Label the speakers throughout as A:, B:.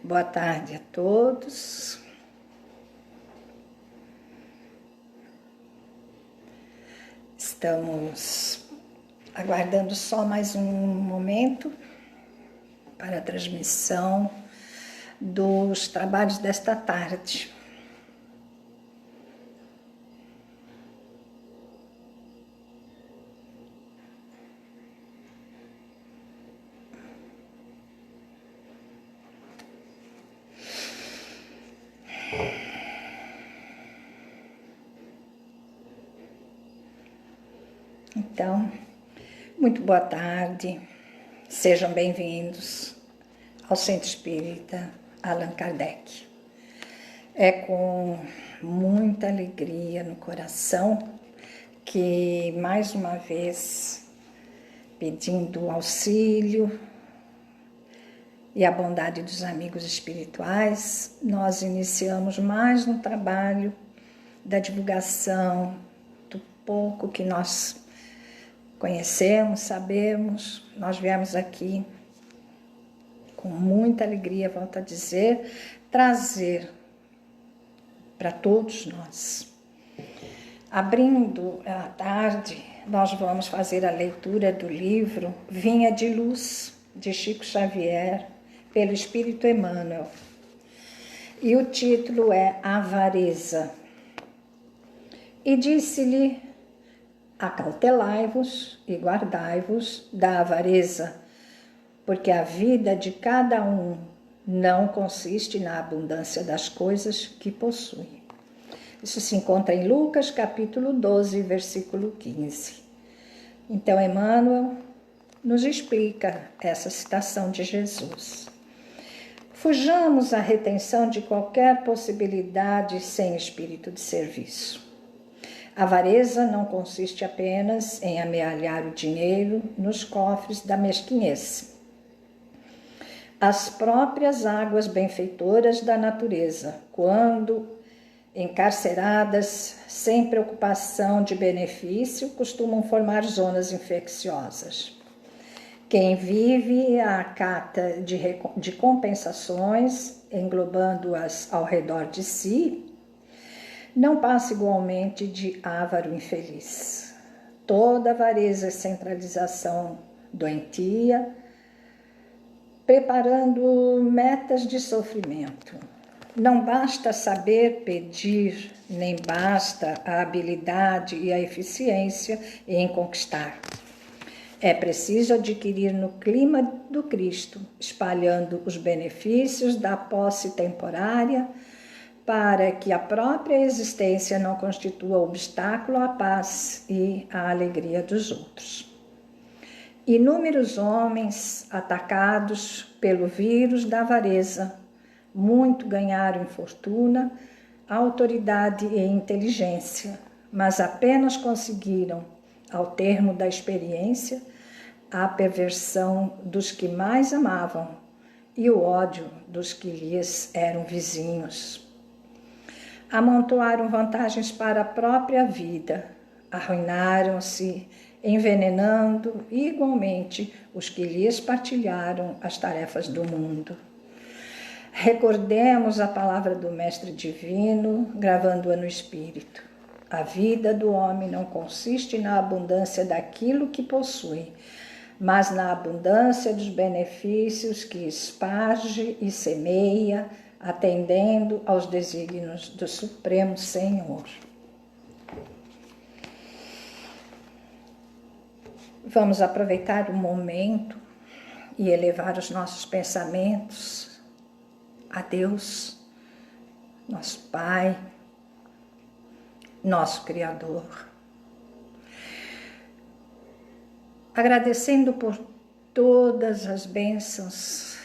A: Boa tarde a todos. Estamos aguardando só mais um momento para a transmissão dos trabalhos desta tarde. Então, muito boa tarde, sejam bem-vindos ao Centro Espírita Allan Kardec. É com muita alegria no coração que, mais uma vez, pedindo auxílio e a bondade dos amigos espirituais, nós iniciamos mais um trabalho da divulgação do pouco que nós conhecemos, sabemos. Nós viemos aqui com muita alegria, volto a dizer, trazer para todos nós. Abrindo a tarde, nós vamos fazer a leitura do livro Vinha de Luz, de Chico Xavier, pelo Espírito Emmanuel. E o título é Avareza. E disse-lhe: acautelai-vos e guardai-vos da avareza, porque a vida de cada um não consiste na abundância das coisas que possui. Isso se encontra em Lucas, capítulo 12, versículo 15. Então, Emmanuel nos explica essa citação de Jesus. Fujamos à retenção de qualquer possibilidade sem espírito de serviço. A avareza não consiste apenas em amealhar o dinheiro nos cofres da mesquinhez. As próprias águas benfeitoras da natureza, quando encarceradas sem preocupação de benefício, costumam formar zonas infecciosas. Quem vive à cata de compensações, englobando-as ao redor de si, não passa igualmente de avaro infeliz. Toda avareza e centralização doentia, preparando metas de sofrimento. Não basta saber pedir, nem basta a habilidade e a eficiência em conquistar. É preciso adquirir no clima do Cristo, espalhando os benefícios da posse temporária, para que a própria existência não constitua obstáculo à paz e à alegria dos outros. Inúmeros homens atacados pelo vírus da avareza, muito ganharam em fortuna, autoridade e inteligência, mas apenas conseguiram, ao termo da experiência, a perversão dos que mais amavam e o ódio dos que lhes eram vizinhos. Amontoaram vantagens para a própria vida, arruinaram-se, envenenando igualmente os que lhes partilharam as tarefas do mundo. Recordemos a palavra do Mestre Divino, gravando-a no Espírito. A vida do homem não consiste na abundância daquilo que possui, mas na abundância dos benefícios que esparge e semeia, atendendo aos desígnios do Supremo Senhor. Vamos aproveitar o momento e elevar os nossos pensamentos a Deus, nosso Pai, nosso Criador. Agradecendo por todas as bênçãos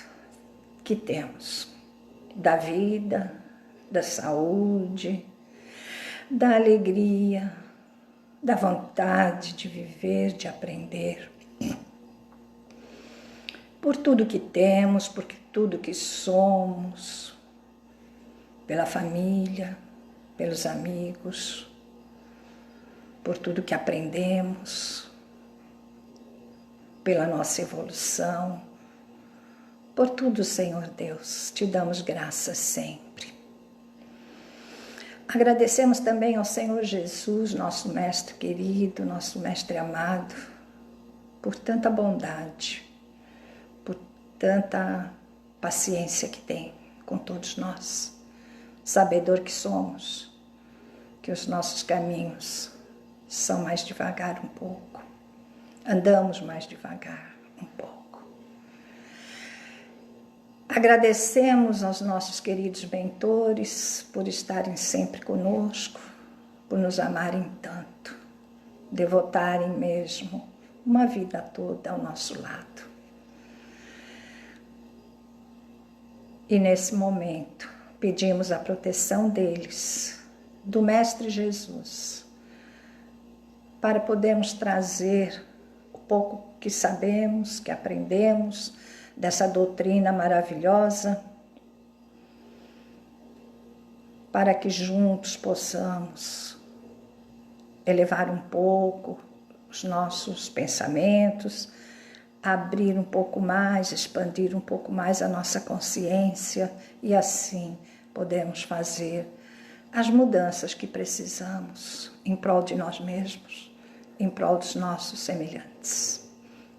A: que temos, da vida, da saúde, da alegria, da vontade de viver, de aprender. Por tudo que temos, por tudo que somos, pela família, pelos amigos, por tudo que aprendemos, pela nossa evolução, Por tudo, Senhor Deus, te damos graças sempre. Agradecemos também ao Senhor Jesus, nosso mestre querido, nosso mestre amado, por tanta bondade, por tanta paciência que tem com todos nós, sabedor que somos, que os nossos caminhos são mais devagar um pouco, andamos mais devagar um pouco. Agradecemos aos nossos queridos mentores por estarem sempre conosco, por nos amarem tanto, devotarem mesmo uma vida toda ao nosso lado. E nesse momento pedimos a proteção deles, do Mestre Jesus, para podermos trazer o pouco que sabemos, que aprendemos, dessa doutrina maravilhosa, para que juntos possamos elevar um pouco os nossos pensamentos, abrir um pouco mais, expandir um pouco mais a nossa consciência e assim podemos fazer as mudanças que precisamos em prol de nós mesmos, em prol dos nossos semelhantes.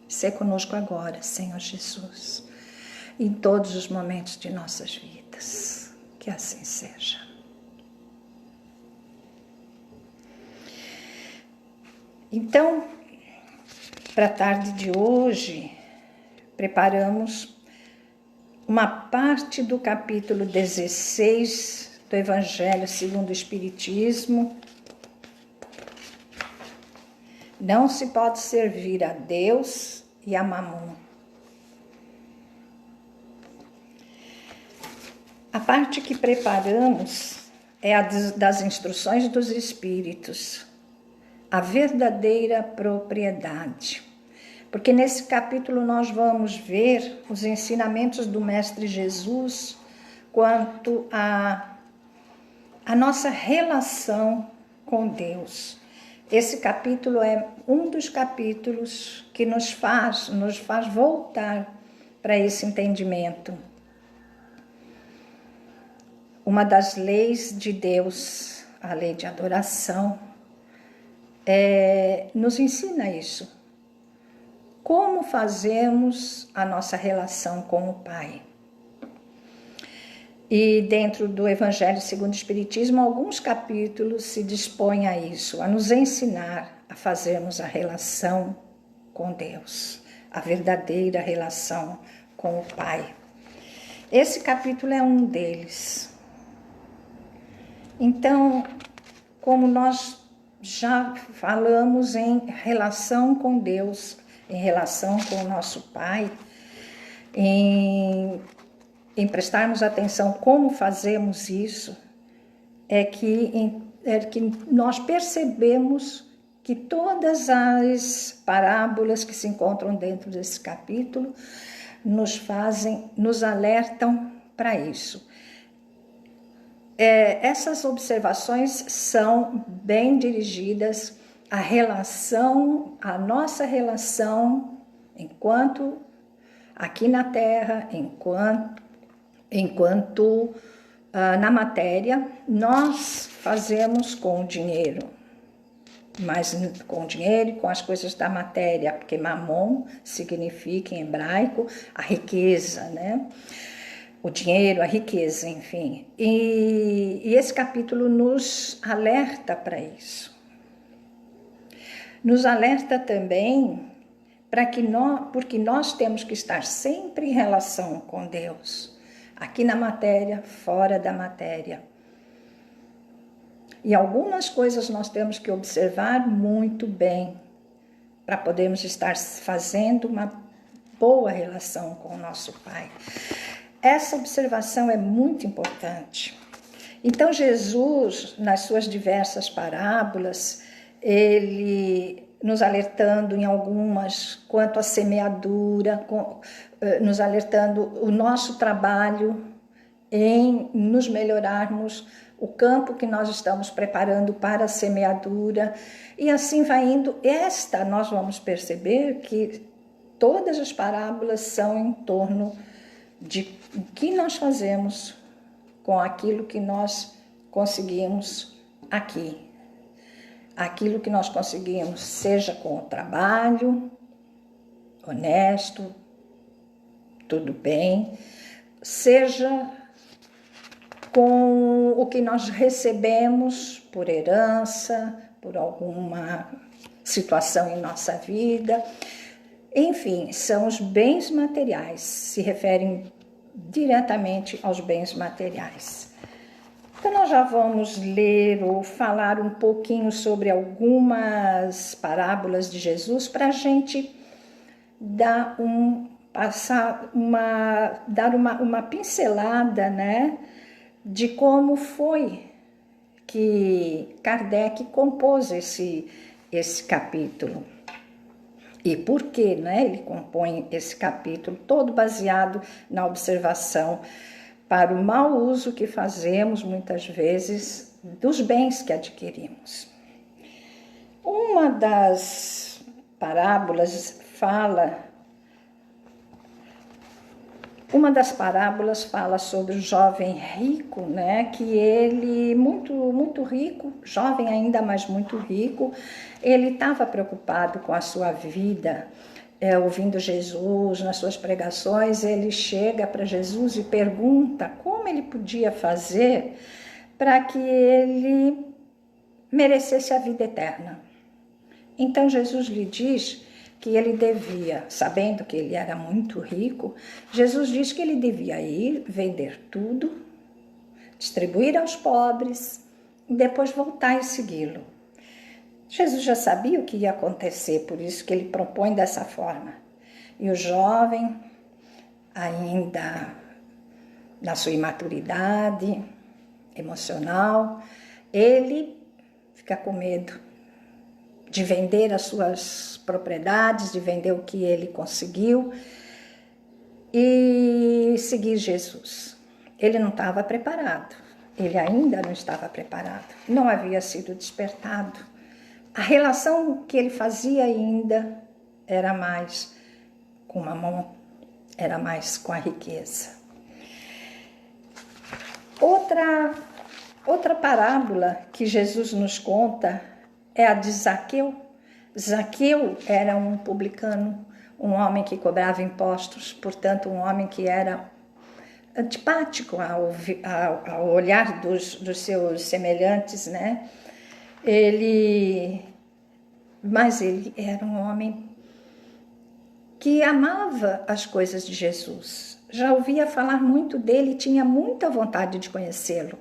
A: Sê conosco agora, Senhor Jesus, em todos os momentos de nossas vidas. Que assim seja. Então, para a tarde de hoje, preparamos uma parte do capítulo 16 do Evangelho segundo o Espiritismo. Não se pode servir a Deus e a Mamon. A parte que preparamos é a das instruções dos Espíritos, a verdadeira propriedade. Porque nesse capítulo nós vamos ver os ensinamentos do Mestre Jesus quanto à nossa relação com Deus. Esse capítulo é um dos capítulos que nos faz voltar para esse entendimento. Uma das leis de Deus, a lei de adoração, nos ensina isso. Como fazemos a nossa relação com o Pai? E dentro do Evangelho segundo o Espiritismo, alguns capítulos se dispõem a isso, a nos ensinar a fazermos a relação com Deus, a verdadeira relação com o Pai. Esse capítulo é um deles. Então, como nós já falamos em relação com Deus, em relação com o nosso Pai, em prestarmos atenção como fazemos isso, é que nós percebemos que todas as parábolas que se encontram dentro desse capítulo nos alertam para isso. Essas observações são bem dirigidas à nossa relação enquanto aqui na Terra, enquanto na matéria, nós fazemos com o dinheiro, mas com o dinheiro e com as coisas da matéria, porque mamon significa em hebraico a riqueza, né? O dinheiro, a riqueza, enfim. E esse capítulo nos alerta para isso. Nos alerta também porque nós temos que estar sempre em relação com Deus, aqui na matéria, fora da matéria. E algumas coisas nós temos que observar muito bem para podermos estar fazendo uma boa relação com o nosso Pai. Essa observação é muito importante. Então, Jesus, nas suas diversas parábolas, ele nos alertando em algumas quanto à semeadura, nos alertando o nosso trabalho em nos melhorarmos, o campo que nós estamos preparando para a semeadura, e assim vai indo. Nós vamos perceber que todas as parábolas são em torno de o que nós fazemos com aquilo que nós conseguimos aqui. Aquilo que nós conseguimos, seja com o trabalho, honesto, tudo bem, seja com o que nós recebemos por herança, por alguma situação em nossa vida. Enfim, são os bens materiais, se referem diretamente aos bens materiais. Então, nós já vamos ler ou falar um pouquinho sobre algumas parábolas de Jesus para a gente dar uma pincelada, né, de como foi que Kardec compôs esse capítulo. E por que, né, ele compõe esse capítulo todo baseado na observação para o mau uso que fazemos, muitas vezes, dos bens que adquirimos. Uma das parábolas fala sobre o jovem rico, né? Que ele, muito rico, jovem ainda, mas muito rico, ele estava preocupado com a sua vida, ouvindo Jesus nas suas pregações. Ele chega para Jesus e pergunta como ele podia fazer para que ele merecesse a vida eterna. Então Jesus lhe diz que ele devia, sabendo que ele era muito rico, Jesus diz que ele devia ir vender tudo, distribuir aos pobres e depois voltar e segui-lo. Jesus já sabia o que ia acontecer, por isso que ele propõe dessa forma. E o jovem, ainda na sua imaturidade emocional, ele fica com medo de vender as suas propriedades, de vender o que ele conseguiu e seguir Jesus. Ele não estava preparado, ele ainda não estava preparado, não havia sido despertado. A relação que ele fazia ainda era mais com o mamon, era mais com a riqueza. Outra parábola que Jesus nos conta é a de Zaqueu. Zaqueu era um publicano, um homem que cobrava impostos, portanto, um homem que era antipático ao olhar dos seus semelhantes, né? Mas ele era um homem que amava as coisas de Jesus. Já ouvia falar muito dele, tinha muita vontade de conhecê-lo.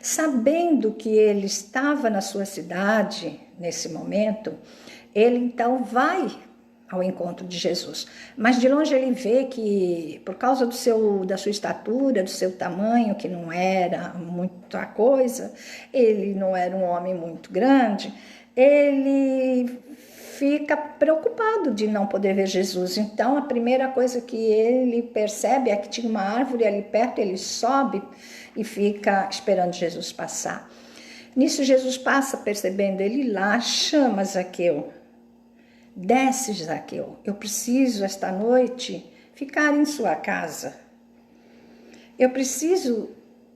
A: Sabendo que ele estava na sua cidade, nesse momento, ele então vai ao encontro de Jesus. Mas de longe ele vê que, por causa da sua estatura, do seu tamanho, que não era muita coisa, ele não era um homem muito grande, ele fica preocupado de não poder ver Jesus. Então, a primeira coisa que ele percebe é que tinha uma árvore ali perto, ele sobe e fica esperando Jesus passar. Nisso, Jesus passa, percebendo ele lá, chama Zaqueu. Desce, Zaqueu, eu preciso esta noite ficar em sua casa. Eu preciso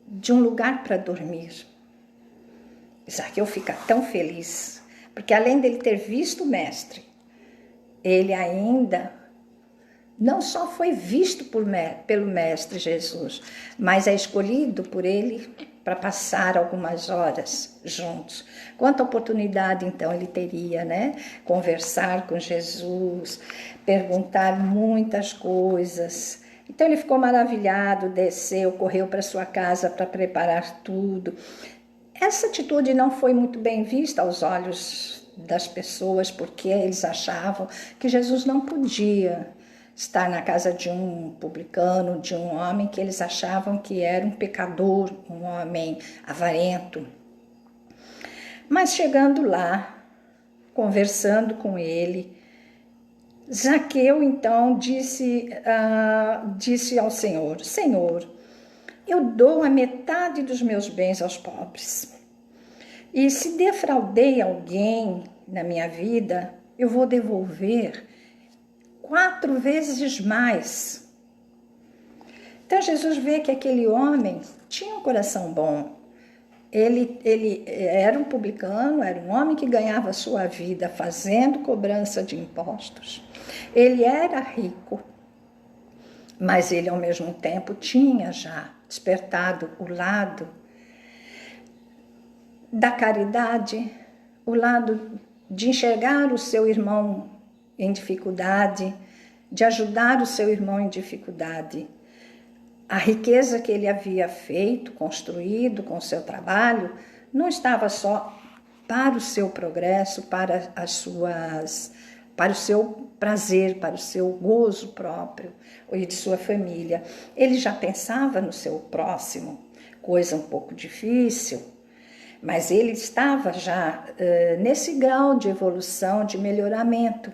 A: de um lugar para dormir. Zaqueu fica tão feliz, porque além dele ter visto o mestre, ele ainda não só foi visto pelo mestre Jesus, mas é escolhido por ele para passar algumas horas juntos. Quanta oportunidade, então, ele teria, né? Conversar com Jesus, perguntar muitas coisas. Então, ele ficou maravilhado, desceu, correu para sua casa para preparar tudo. Essa atitude não foi muito bem vista aos olhos das pessoas, porque eles achavam que Jesus não podia estar na casa de um publicano, de um homem que eles achavam que era um pecador, um homem avarento. Mas chegando lá, conversando com ele, Zaqueu então disse ao Senhor: Senhor, eu dou a metade dos meus bens aos pobres. E se defraudei alguém na minha vida, eu vou devolver 4 vezes mais. Então Jesus vê que aquele homem tinha um coração bom. Ele era um publicano, era um homem que ganhava a sua vida fazendo cobrança de impostos. Ele era rico, mas ele ao mesmo tempo tinha já despertado o lado da caridade, o lado de enxergar o seu irmão em dificuldade, de ajudar o seu irmão em dificuldade. A riqueza que ele havia feito, construído com o seu trabalho, não estava só para o seu progresso, para o seu prazer, para o seu gozo próprio e de sua família. Ele já pensava no seu próximo, coisa um pouco difícil, mas ele estava já nesse grau de evolução, de melhoramento.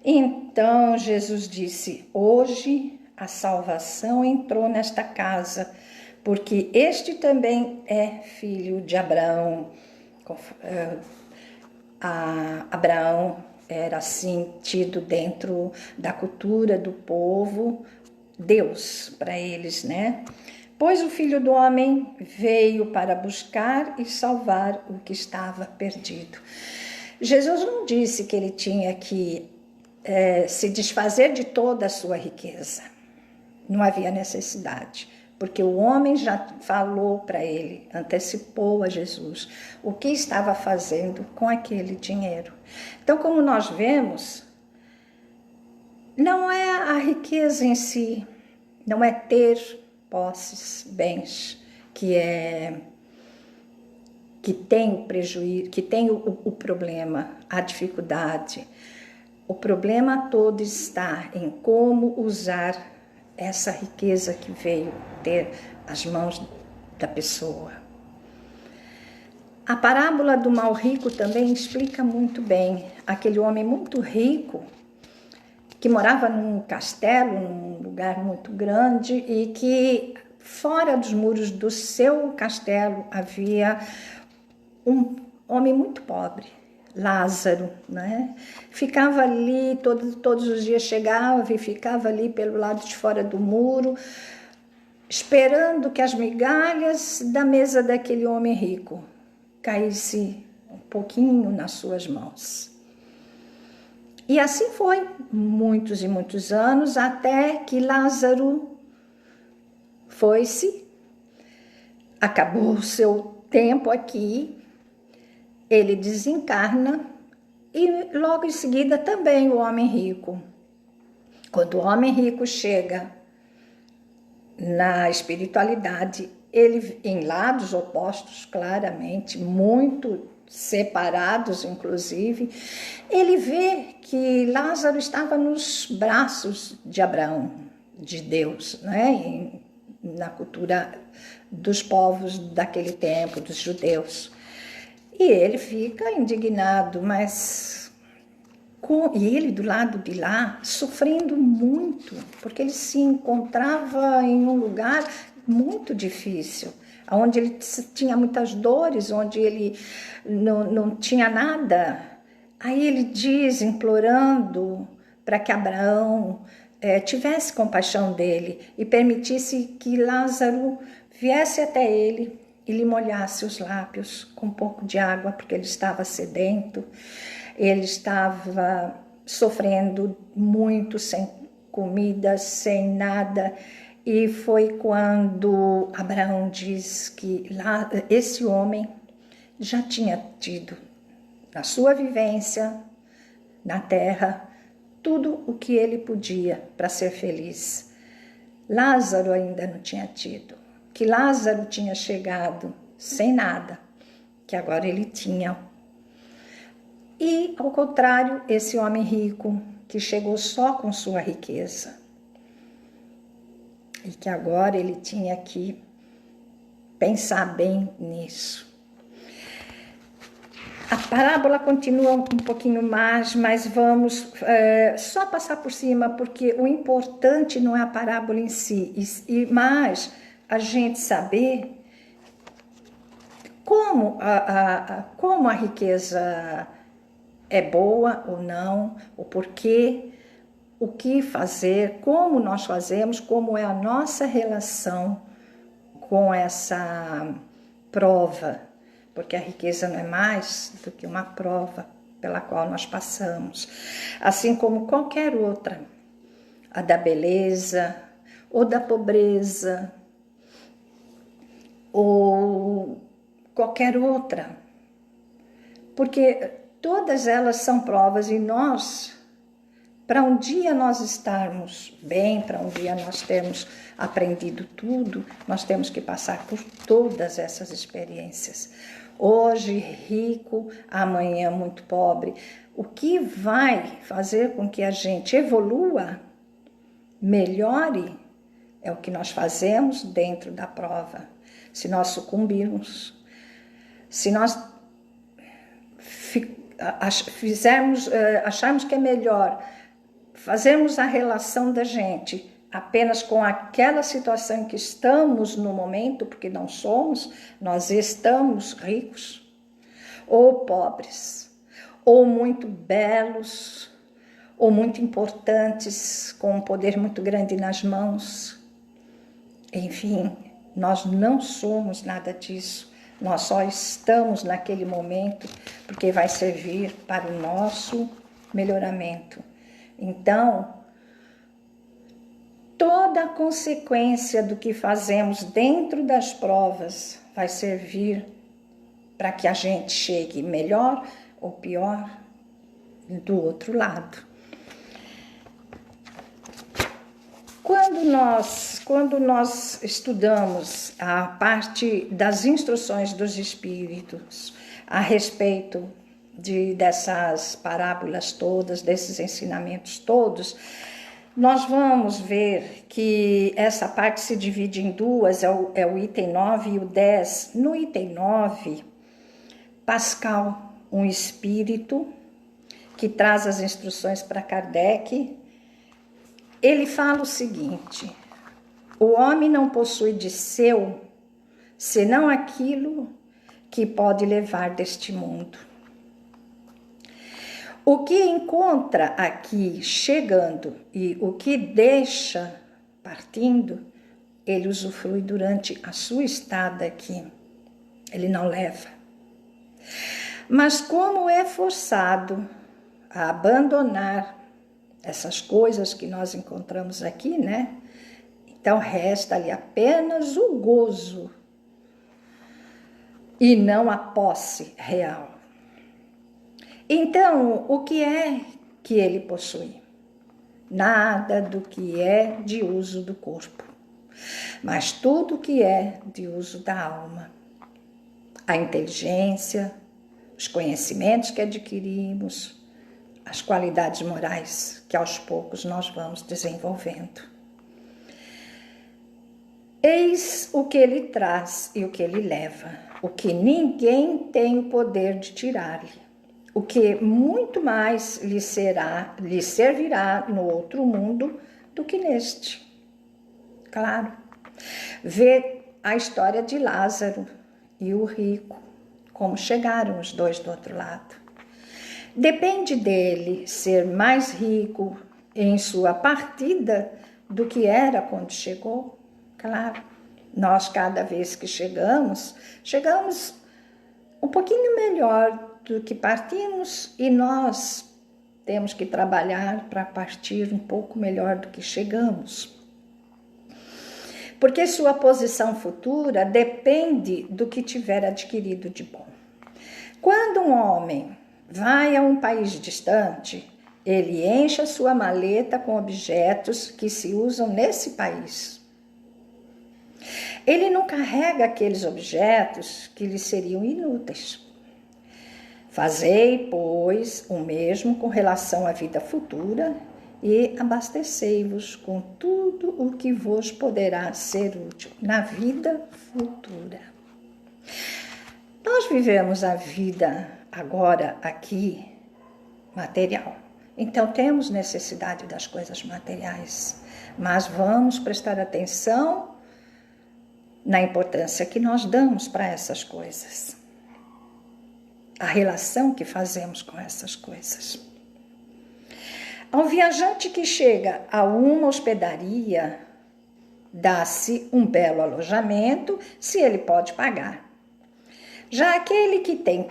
A: Então Jesus disse: hoje a salvação entrou nesta casa, porque este também é filho de Abraão. Abraão era assim tido dentro da cultura do povo, Deus para eles, né? Pois o Filho do Homem veio para buscar e salvar o que estava perdido. Jesus não disse que ele tinha que se desfazer de toda a sua riqueza. Não havia necessidade, porque o homem já falou para ele, antecipou a Jesus o que estava fazendo com aquele dinheiro. Então, como nós vemos, não é a riqueza em si, não é ter posses, bens, que tem o prejuízo, que tem o problema, a dificuldade. O problema todo está em como usar essa riqueza que veio ter as mãos da pessoa. A parábola do mal rico também explica muito bem aquele homem muito rico que morava num castelo, num lugar muito grande, e que fora dos muros do seu castelo havia um homem muito pobre, Lázaro, né? Ficava ali, todos os dias chegava e ficava ali pelo lado de fora do muro, esperando que as migalhas da mesa daquele homem rico caísse um pouquinho nas suas mãos. E assim foi, muitos e muitos anos, até que Lázaro foi-se, acabou o seu tempo aqui, ele desencarna e logo em seguida também o homem rico. Quando o homem rico chega na espiritualidade, ele em lados opostos, claramente, muito separados, inclusive, ele vê que Lázaro estava nos braços de Abraão, de Deus, né? Na cultura dos povos daquele tempo, dos judeus. E ele fica indignado, mas e ele do lado de lá, sofrendo muito, porque ele se encontrava em um lugar muito difícil, onde ele tinha muitas dores, onde ele não tinha nada. Aí ele diz, implorando para que Abraão tivesse compaixão dele e permitisse que Lázaro viesse até ele e lhe molhasse os lábios com um pouco de água, porque ele estava sedento, ele estava sofrendo muito, sem comida, sem nada. E foi quando Abraão diz que lá, esse homem já tinha tido, na sua vivência na terra, tudo o que ele podia para ser feliz. Lázaro ainda não tinha tido. Que Lázaro tinha chegado sem nada, que agora ele tinha. E, ao contrário, esse homem rico, que chegou só com sua riqueza, e que agora ele tinha que pensar bem nisso. A parábola continua um pouquinho mais, mas vamos só passar por cima, porque o importante não é a parábola em si, mas a gente saber como como a riqueza é boa ou não, o porquê, o que fazer, como nós fazemos, como é a nossa relação com essa prova, porque a riqueza não é mais do que uma prova pela qual nós passamos, assim como qualquer outra, a da beleza, ou da pobreza, ou qualquer outra, porque todas elas são provas e nós, para um dia nós estarmos bem, para um dia nós termos aprendido tudo, nós temos que passar por todas essas experiências. Hoje rico, amanhã muito pobre. O que vai fazer com que a gente evolua, melhore, é o que nós fazemos dentro da prova. Se nós sucumbirmos, se nós acharmos que é melhor fazermos a relação da gente apenas com aquela situação em que estamos no momento, porque não somos, nós estamos ricos, ou pobres, ou muito belos, ou muito importantes, com um poder muito grande nas mãos. Enfim, nós não somos nada disso. Nós só estamos naquele momento porque vai servir para o nosso melhoramento. Então, toda a consequência do que fazemos dentro das provas vai servir para que a gente chegue melhor ou pior do outro lado. Quando nós estudamos a parte das instruções dos espíritos a respeito dessas parábolas todas, desses ensinamentos todos, nós vamos ver que essa parte se divide em duas, é o item 9 e o 10. No item 9, Pascal, um espírito que traz as instruções para Kardec, ele fala o seguinte: o homem não possui de seu senão aquilo que pode levar deste mundo. O que encontra aqui chegando e o que deixa partindo, ele usufrui durante a sua estada aqui. Ele não leva. Mas como é forçado a abandonar essas coisas que nós encontramos aqui, né? Então resta-lhe apenas o gozo e não a posse real. Então, o que é que ele possui? Nada do que é de uso do corpo, mas tudo que é de uso da alma. A inteligência, os conhecimentos que adquirimos, as qualidades morais que aos poucos nós vamos desenvolvendo. Eis o que ele traz e o que ele leva, o que ninguém tem o poder de tirar-lhe. O que muito mais lhe servirá no outro mundo do que neste. Claro. Vê a história de Lázaro e o rico, como chegaram os dois do outro lado. Depende dele ser mais rico em sua partida do que era quando chegou. Claro, nós cada vez que chegamos um pouquinho melhor do que partimos e nós temos que trabalhar para partir um pouco melhor do que chegamos. Porque sua posição futura depende do que tiver adquirido de bom. Quando um homem vai a um país distante, ele enche a sua maleta com objetos que se usam nesse país. Ele não carrega aqueles objetos que lhe seriam inúteis. Fazei, pois, o mesmo com relação à vida futura e abastecei-vos com tudo o que vos poderá ser útil na vida futura. Nós vivemos a vida agora aqui material, então temos necessidade das coisas materiais, mas vamos prestar atenção na importância que nós damos para essas coisas, a relação que fazemos com essas coisas. Ao viajante que chega a uma hospedaria, dá-se um belo alojamento, se ele pode pagar. Já aquele que tem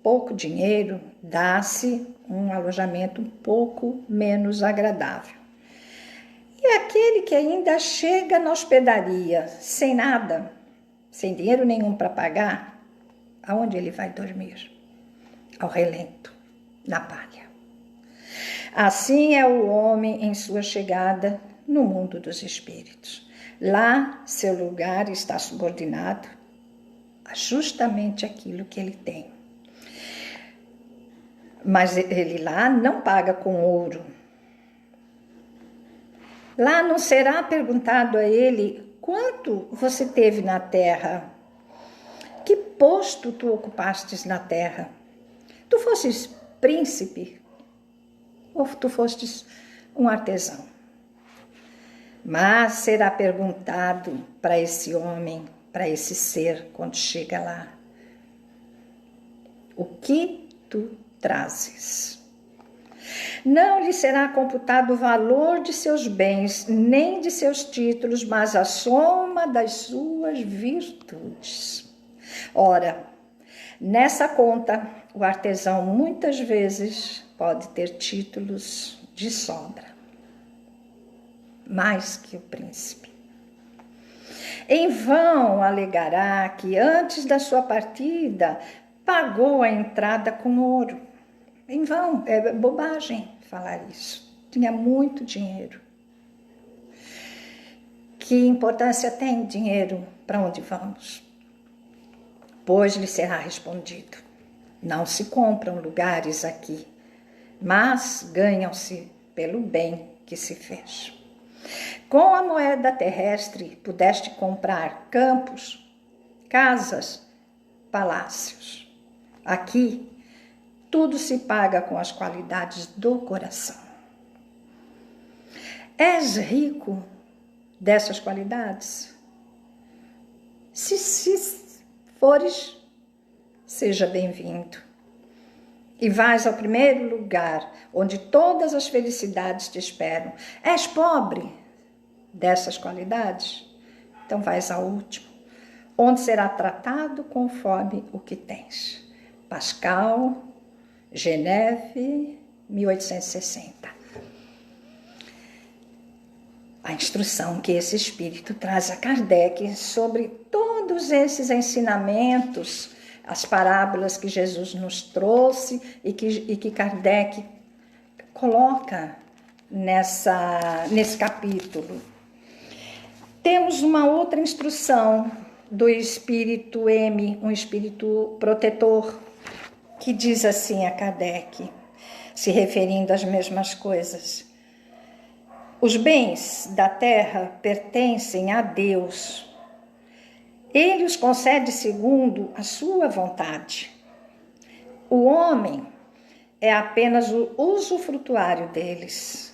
A: pouco dinheiro, dá-se um alojamento um pouco menos agradável. E aquele que ainda chega na hospedaria sem nada, sem dinheiro nenhum para pagar, aonde ele vai dormir? Ao relento, na palha. Assim é o homem em sua chegada no mundo dos espíritos. Lá, seu lugar está subordinado a justamente aquilo que ele tem. Mas ele lá não paga com ouro. Lá não será perguntado a ele quanto você teve na terra, que posto tu ocupastes na terra. Tu fostes príncipe ou tu fostes um artesão. Mas será perguntado para esse homem, para esse ser, quando chega lá, o que tu trazes? Não lhe será computado o valor de seus bens, nem de seus títulos, mas a soma das suas virtudes. Ora, nessa conta, o artesão muitas vezes pode ter títulos de sobra, mais que o príncipe. Em vão alegará que antes da sua partida pagou a entrada com ouro. Em vão, é bobagem falar isso. Tinha muito dinheiro. Que importância tem dinheiro para onde vamos? Pois lhe será respondido: não se compram lugares aqui, mas ganham-se pelo bem que se fez. Com a moeda terrestre pudeste comprar campos, casas, palácios. Aqui tudo se paga com as qualidades do coração. És rico dessas qualidades? Se fores, seja bem-vindo. E vais ao primeiro lugar, onde todas as felicidades te esperam. És pobre dessas qualidades? Então vais ao último, onde será tratado conforme o que tens. Pascal, Geneve, 1860. A instrução que esse espírito traz a Kardec sobre todos esses ensinamentos, as parábolas que Jesus nos trouxe e que Kardec coloca nesse capítulo. Temos uma outra instrução do espírito M, um espírito protetor, que diz assim a Kardec, se referindo às mesmas coisas: os bens da terra pertencem a Deus. Ele os concede segundo a sua vontade. O homem é apenas o usufrutuário deles.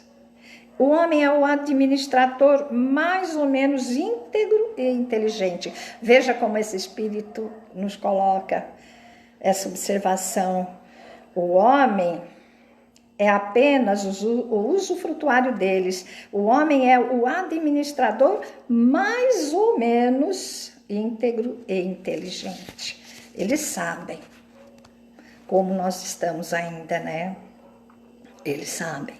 A: O homem é o administrador mais ou menos íntegro e inteligente. Veja como esse espírito nos coloca essa observação. O homem é apenas o usufrutuário deles. O homem é o administrador mais ou menos íntegro e inteligente. Eles sabem como nós estamos ainda, né? Eles sabem.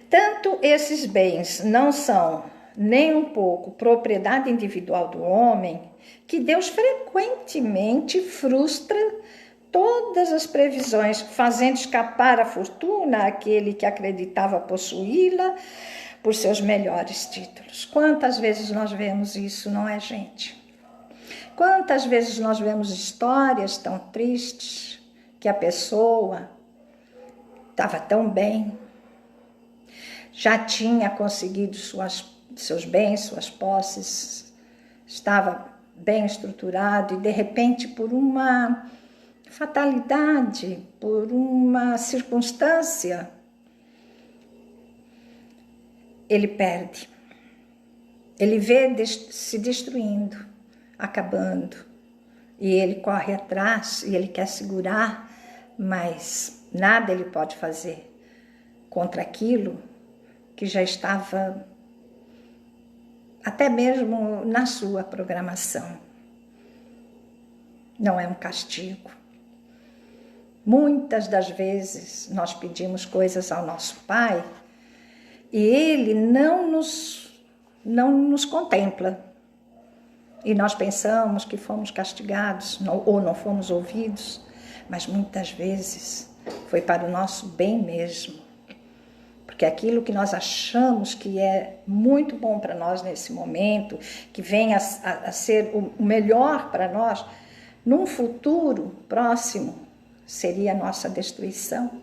A: Tanto esses bens não são nem um pouco propriedade individual do homem, que Deus frequentemente frustra todas as previsões, fazendo escapar a fortuna àquele que acreditava possuí-la por seus melhores títulos. Quantas vezes nós vemos isso, não é, gente? Quantas vezes nós vemos histórias tão tristes que a pessoa estava tão bem, já tinha conseguido seus bens, suas posses, estava bem estruturado e de repente, por uma fatalidade, por uma circunstância, ele perde. Ele vê se destruindo, acabando, e ele corre atrás e ele quer segurar, mas nada ele pode fazer, contra aquilo que já estava até mesmo na sua programação. Não é um castigo. Muitas das vezes nós pedimos coisas ao nosso Pai e Ele não nos contempla. E nós pensamos que fomos castigados ou não fomos ouvidos, mas muitas vezes foi para o nosso bem mesmo. Porque aquilo que nós achamos que é muito bom para nós nesse momento, que vem a ser o melhor para nós, num futuro próximo, seria a nossa destruição.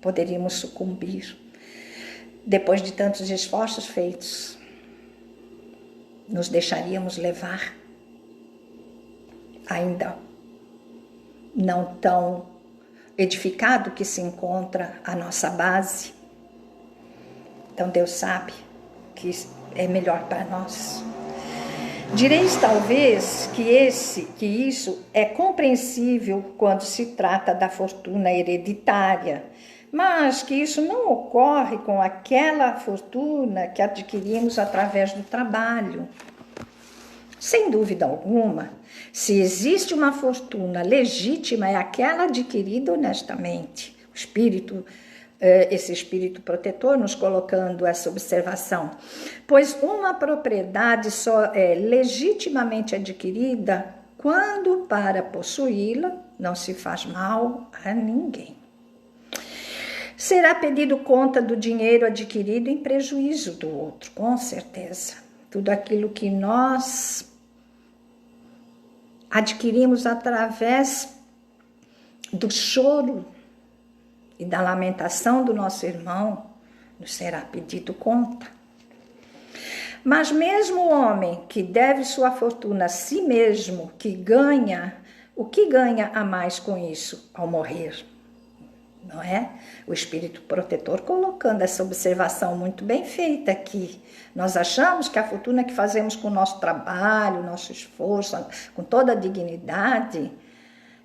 A: Poderíamos sucumbir. Depois de tantos esforços feitos, nos deixaríamos levar, ainda não tão edificado que se encontra a nossa base. Então Deus sabe que é melhor para nós. Direis talvez que isso é compreensível quando se trata da fortuna hereditária, mas que isso não ocorre com aquela fortuna que adquirimos através do trabalho. Sem dúvida alguma, se existe uma fortuna legítima, é aquela adquirida honestamente. O espírito, esse espírito protetor nos colocando essa observação. Pois uma propriedade só é legitimamente adquirida quando para possuí-la não se faz mal a ninguém. Será pedido conta do dinheiro adquirido em prejuízo do outro, com certeza. Tudo aquilo que nós adquirimos através do choro e da lamentação do nosso irmão, nos será pedido conta. Mas mesmo o homem que deve sua fortuna a si mesmo, o que ganha a mais com isso ao morrer? Não é? O espírito protetor colocando essa observação muito bem feita aqui. Nós achamos que a fortuna que fazemos com o nosso trabalho, nosso esforço, com toda a dignidade,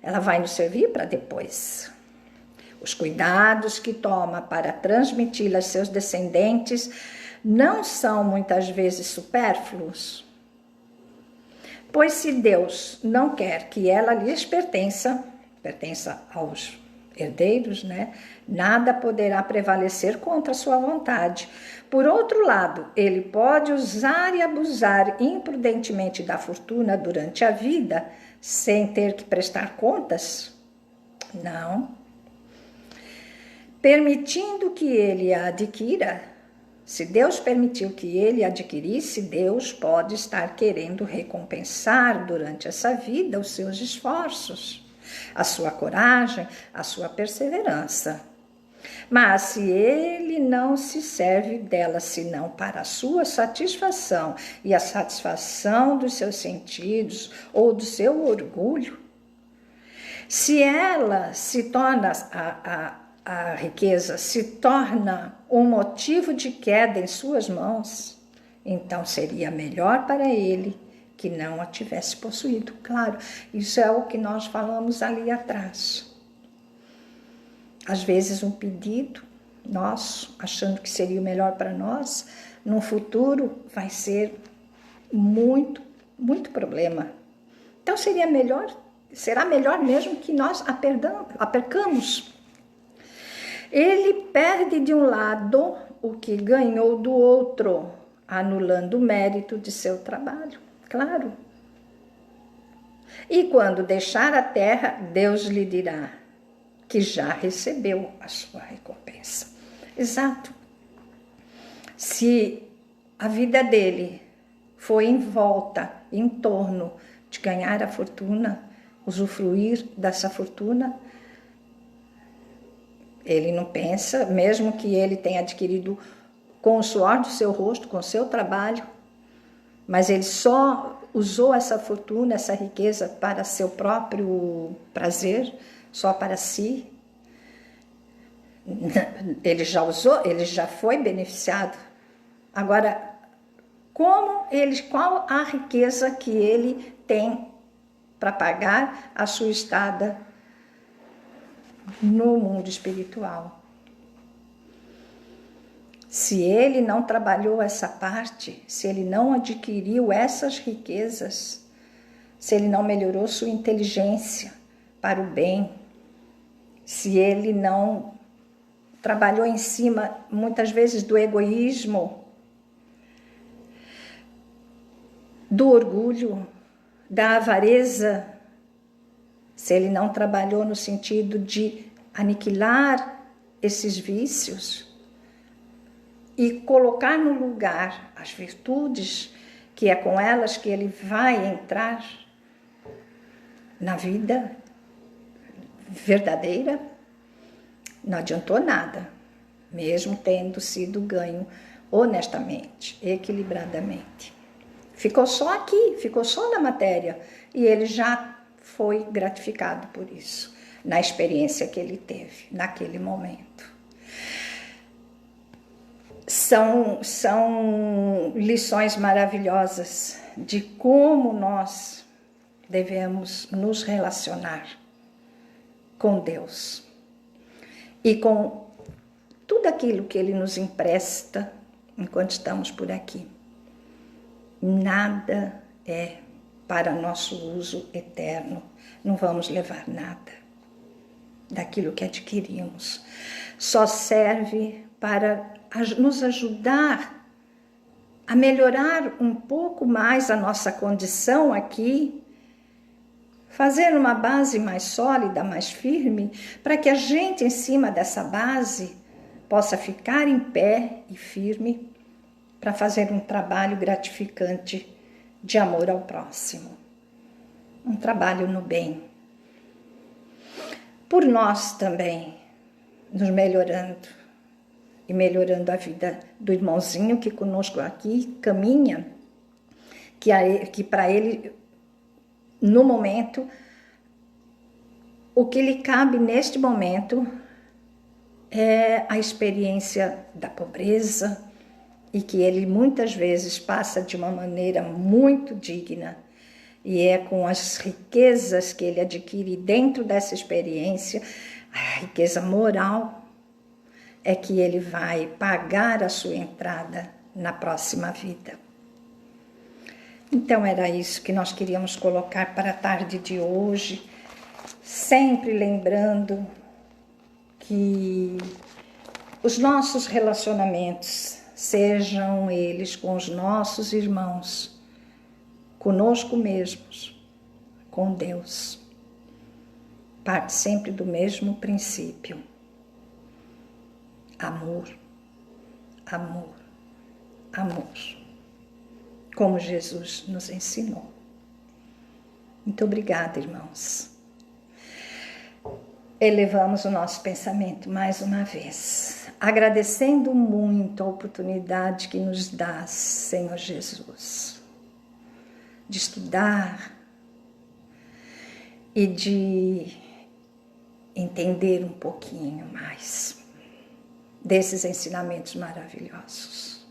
A: ela vai nos servir para depois. Os cuidados que toma para transmiti-la aos seus descendentes não são muitas vezes supérfluos. Pois se Deus não quer que ela lhes pertença aos herdeiros, né? Nada poderá prevalecer contra a sua vontade. Por outro lado, ele pode usar e abusar imprudentemente da fortuna durante a vida, sem ter que prestar contas? Não. Permitindo que ele a adquira, se Deus permitiu que ele adquirisse, Deus pode estar querendo recompensar durante essa vida os seus esforços, a sua coragem, a sua perseverança. Mas se ele não se serve dela senão para a sua satisfação e a satisfação dos seus sentidos ou do seu orgulho, se ela se torna, a riqueza se torna um motivo de queda em suas mãos, então seria melhor para ele que não a tivesse possuído. Claro, isso é o que nós falamos ali atrás. Às vezes um pedido nosso, achando que seria o melhor para nós, no futuro vai ser muito, muito problema. Então será melhor mesmo que nós a percamos. Ele perde de um lado o que ganhou do outro, anulando o mérito de seu trabalho. Claro. E quando deixar a terra, Deus lhe dirá que já recebeu a sua recompensa. Exato. Se a vida dele foi em torno de ganhar a fortuna, usufruir dessa fortuna, ele não pensa, mesmo que ele tenha adquirido com o suor do seu rosto, com o seu trabalho, mas ele só usou essa fortuna, essa riqueza para seu próprio prazer, só para si. Ele já usou, ele já foi beneficiado. Agora, qual a riqueza que ele tem para pagar a sua estada no mundo espiritual? Se ele não trabalhou essa parte, se ele não adquiriu essas riquezas, se ele não melhorou sua inteligência para o bem, se ele não trabalhou em cima, muitas vezes, do egoísmo, do orgulho, da avareza, se ele não trabalhou no sentido de aniquilar esses vícios e colocar no lugar as virtudes, que é com elas que ele vai entrar na vida verdadeira, não adiantou nada, mesmo tendo sido ganho honestamente, equilibradamente. Ficou só aqui, ficou só na matéria, e ele já foi gratificado por isso, na experiência que ele teve naquele momento. São lições maravilhosas de como nós devemos nos relacionar com Deus e com tudo aquilo que Ele nos empresta enquanto estamos por aqui. Nada é para nosso uso eterno. Não vamos levar nada daquilo que adquirimos. Só serve para nos ajudar a melhorar um pouco mais a nossa condição aqui, fazer uma base mais sólida, mais firme, para que a gente, em cima dessa base, possa ficar em pé e firme para fazer um trabalho gratificante de amor ao próximo. Um trabalho no bem. Por nós também, nos melhorando e melhorando a vida do irmãozinho que conosco aqui caminha, que para ele, no momento, o que lhe cabe neste momento é a experiência da pobreza e que ele muitas vezes passa de uma maneira muito digna. E é com as riquezas que ele adquire dentro dessa experiência, a riqueza moral, é que ele vai pagar a sua entrada na próxima vida. Então era isso que nós queríamos colocar para a tarde de hoje, sempre lembrando que os nossos relacionamentos, sejam eles com os nossos irmãos, conosco mesmos, com Deus, parte sempre do mesmo princípio. Amor, amor, amor, como Jesus nos ensinou. Muito obrigada, irmãos. Elevamos o nosso pensamento mais uma vez, agradecendo muito a oportunidade que nos dá, Senhor Jesus, de estudar e de entender um pouquinho mais desses ensinamentos maravilhosos.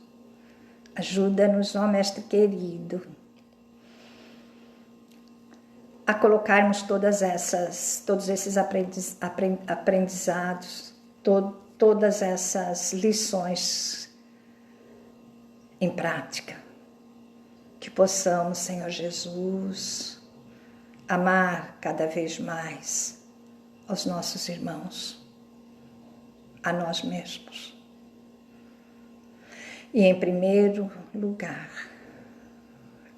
A: Ajuda-nos, ó Mestre querido, a colocarmos todos esses aprendizados, todas essas lições em prática. Que possamos, Senhor Jesus, amar cada vez mais aos nossos irmãos, a nós mesmos. E, em primeiro lugar,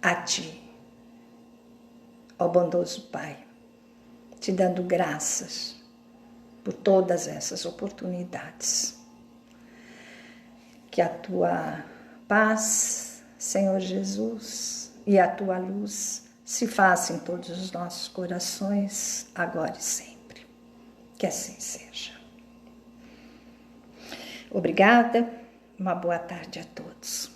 A: a Ti, ó bondoso Pai, te dando graças por todas essas oportunidades. Que a Tua paz, Senhor Jesus, e a Tua luz se faça em todos os nossos corações, agora e sempre. Que assim seja. Obrigada, uma boa tarde a todos.